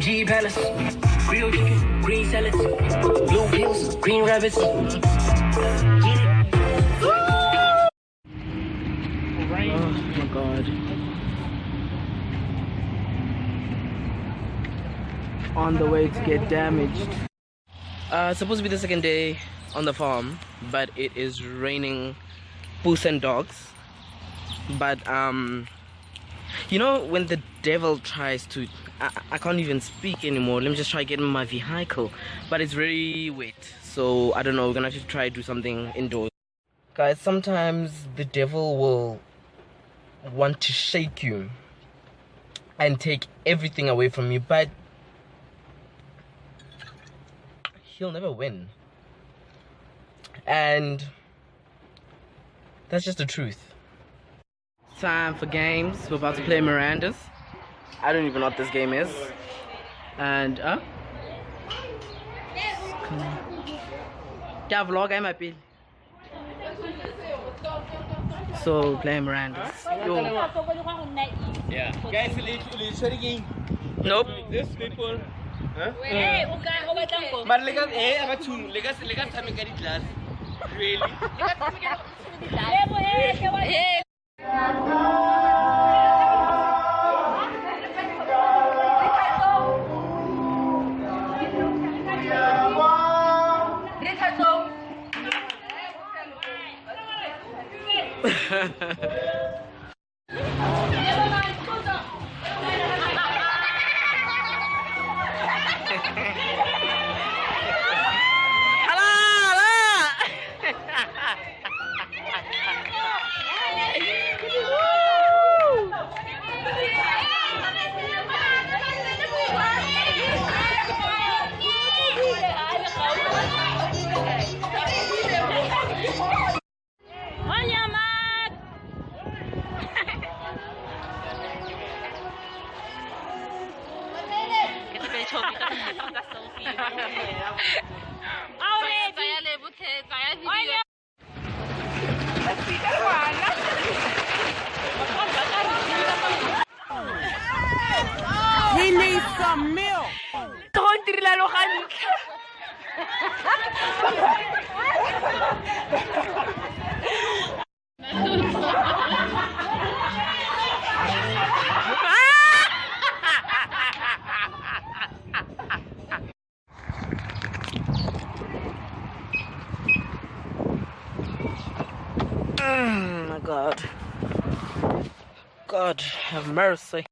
G Palace, grilled chicken, green salads, blue pills, green rabbits. Oh my god. On the way to get damaged. It's supposed to be the second day on the farm, but it is raining poos and dogs. But you know when the devil tries to, I can't even speak anymore. Let me just try getting my vehicle, but it's very wet, so I don't know, we're gonna have to try to do something indoors. Guys, sometimes the devil will want to shake you and take everything away from you, but he'll never win. And that's just the truth. Time for games. We're about to play Miranda's. I don't even know what this game is. And so playing Miranda's. Yo. Yeah. Guys, game. Nope. This people. Huh? But Really? He needs some milk. Oh my God. God have mercy.